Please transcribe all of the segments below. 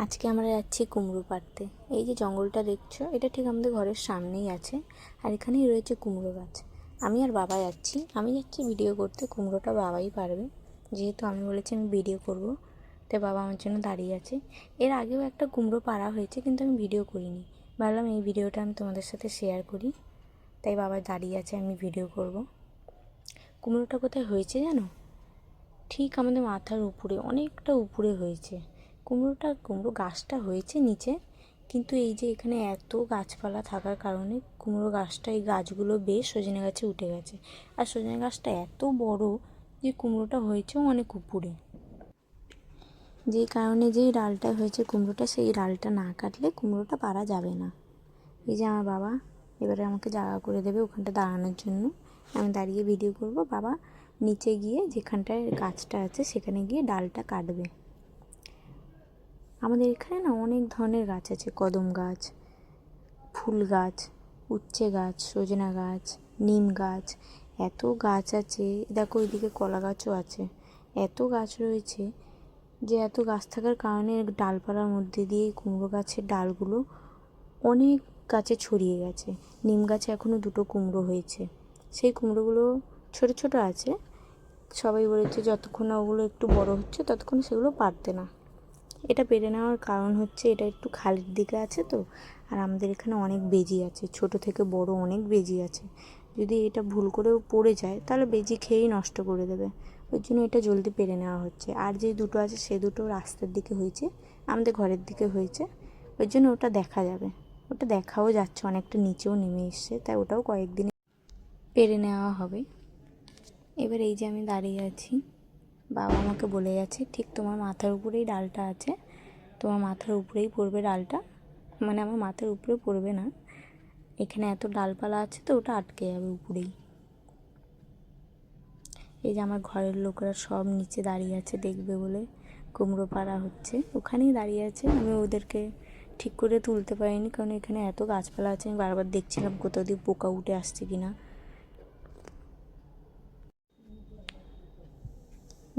আজকে আমরা যাচ্ছি কুমড়ো পাড়তে। এই যে জঙ্গলটা দেখছো, এটা ঠিক আমাদের ঘরের সামনেই আছে, আর এখানেই রয়েছে কুমড়ো গাছ। আমি আর বাবা যাচ্ছি। আমি যাচ্ছি ভিডিও করতে, কুমড়োটা বাবাই পারবে, যেহেতু আমি বলেছি আমি ভিডিও করব, তাই বাবা আমার জন্য দাঁড়িয়ে আছে। এর আগেও একটা কুমড়ো পাড়া হয়েছে, কিন্তু আমি ভিডিও করিনি। ভাবলাম এই ভিডিওটা আমি তোমাদের সাথে শেয়ার করি, তাই বাবা দাঁড়িয়ে আছে, আমি ভিডিও করব। কুমড়োটা কোথায় হয়েছে জানো? ঠিক আমাদের মাথার উপরে, অনেকটা উপরে হয়েছে। কুমড়ো গাছটা হয়েছে নিচে, কিন্তু এই যে এখানে এত গাছপালা থাকার কারণে কুমড়ো গাছটা, এই গাছগুলো বেশ সজনে গাছে উঠে গেছে। আর সজনে গাছটা এত বড় যে কুমড়োটা হয়েছেও অনেক উপরে, যে কারণে যেই ডালটা হয়েছে কুমড়োটা, সেই ডালটা না কাটলে কুমড়োটা পারা যাবে না। এই যে আমার বাবা এবারে আমাকে জায়গা করে দেবে ওখানটা দাঁড়ানোর জন্য। আমি দাঁড়িয়ে ভিডিও করব, বাবা নিচে গিয়ে যেখানটায় গাছটা আছে সেখানে গিয়ে ডালটা কাটবে। আমাদের এখানে না অনেক ধরনের গাছ আছে, কদম গাছ, ফুল গাছ, উচ্ছে গাছ, সজনা গাছ, নিম গাছ, এত গাছ আছে। দেখো ওইদিকে কলা গাছও আছে। এত গাছ রয়েছে যে এত গাছ থাকার কারণে ডালপালার মধ্যে দিয়ে কুমড়ো গাছের ডালগুলো অনেক গাছে ছড়িয়ে গেছে। নিম গাছে এখনও দুটো কুমড়ো হয়েছে, সেই কুমড়োগুলো ছোট ছোট আছে। সবাই বলেছে যতক্ষণ না ওগুলো একটু বড় হচ্ছে ততক্ষণ সেগুলো পারতে না। এটা পেরে নেওয়ার কারণ হচ্ছে এটা একটু খালের দিকে আছে তো, আর আমাদের এখানে অনেক বেজি আছে, ছোট থেকে বড় অনেক বেজি আছে। যদি এটা ভুল করেও পড়ে যায় তাহলে বেজি খেয়েই নষ্ট করে দেবে। ওই জন্য এটা জলদি পেরে নেওয়া হচ্ছে। আর যে দুটো আছে সে দুটো রাস্তার দিকে হয়েছে, আমাদের ঘরের দিকে হয়েছে, ওই জন্য ওটা দেখা যাবে। ওটা দেখাও যাচ্ছে, অনেকটা নিচেও নেমে এসছে, তাই ওটাও কয়েকদিনে পেরে নেওয়া হবে। এবার এই যে আমি দাঁড়িয়ে আছি, বাবা আমাকে বলে গেছে ঠিক তোমার মাথার উপরেই ডালটা আছে, তোমার মাথার উপরেই পড়বে ডালটা। মানে আমার মাথার উপরে পড়বে না, এখানে এত ডালপালা আছে তো ওটা আটকে যাবে উপরেই। এই যে আমার ঘরের লোকেরা সব নিচে দাঁড়িয়ে আছে দেখবে বলে, কুমড়ো পাড়া হচ্ছে, ওখানেই দাঁড়িয়ে আছে। আমি ওদেরকে ঠিক করে তুলতে পারিনি, কারণ এখানে এত গাছপালা আছে, আমি বারবার দেখছিলাম কোথাও দিয়ে পোকা উঠে আসছে কিনা।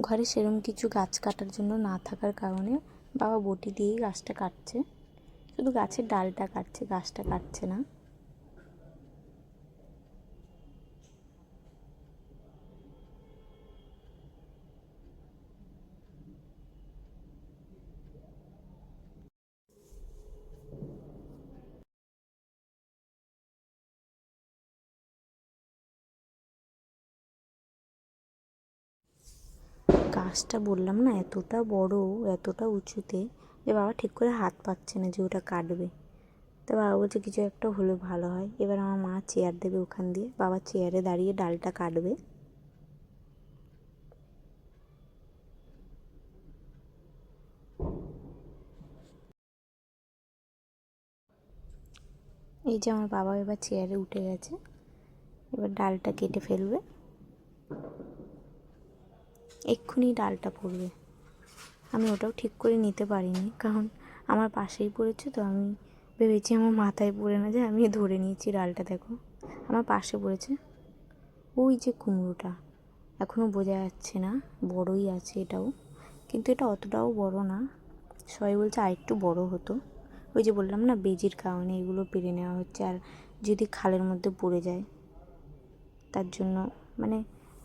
ঘরে সেরকম কিছু গাছ কাটার জন্য না থাকার কারণে বাবা বটি দিয়েই গাছটা কাটছে, শুধু গাছের ডালটা কাটছে, গাছটা কাটছে না। গাছটা বললাম না এতটা বড়, এতটা উঁচুতে, যে বাবা ঠিক করে হাত পাচ্ছে না যে ওটা কাটবে। তা বাবা বলছে কিছু একটা হলে ভালো হয়। এবার আমার মা চেয়ার দেবে ওখান দিয়ে, বাবা চেয়ারে দাঁড়িয়ে ডালটা কাটবে। এই যে আমার বাবা এবার চেয়ারে উঠে গেছে, এবার ডালটা কেটে ফেলবে, এক্ষুনি ডালটা পড়বে। আমি ওটাও ঠিক করে নিতে পারিনি, কারণ আমার পাশেই পড়েছে তো, আমি ভেবেছি আমার মাথায় পড়ে না যায়, আমি ধরে নিয়েছি ডালটা। দেখো আমার পাশে পড়েছে। ওই যে কুমড়োটা এখনও বোঝা যাচ্ছে না, বড়ই আছে এটাও, কিন্তু এটা অতটাও বড় না। সবাই বলছে আর একটু বড় হতো। ওই যে বললাম না বেজির কারণে এগুলো পেরে নেওয়া হচ্ছে, আর যদি খালের মধ্যে পড়ে যায় তার জন্য, মানে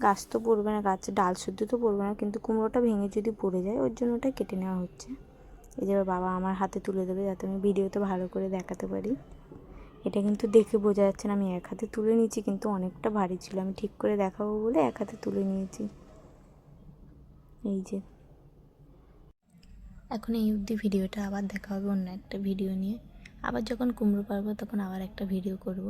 গাছ তো পড়বে না, গাছ ডাল শুদ্ধ তো পড়বে না, কিন্তু কুমড়োটা ভেঙে যদি পড়ে যায় ওর জন্য ওটা কেটে নেওয়া হচ্ছে। এই যে বাবা আমার হাতে তুলে দেবে যাতে আমি ভিডিওতে ভালো করে দেখাতে পারি। এটা কিন্তু দেখে বোঝা যাচ্ছে না, আমি এক হাতে তুলে নিয়েছি, কিন্তু অনেকটা ভারী ছিল, আমি ঠিক করে দেখাবো বলে এক হাতে তুলে নিয়েছি। এই যে এখন এই অবধি ভিডিওটা, আবার দেখা হবে অন্য একটা ভিডিও নিয়ে। আবার যখন কুমড়ো পারবো তখন আবার একটা ভিডিও করব।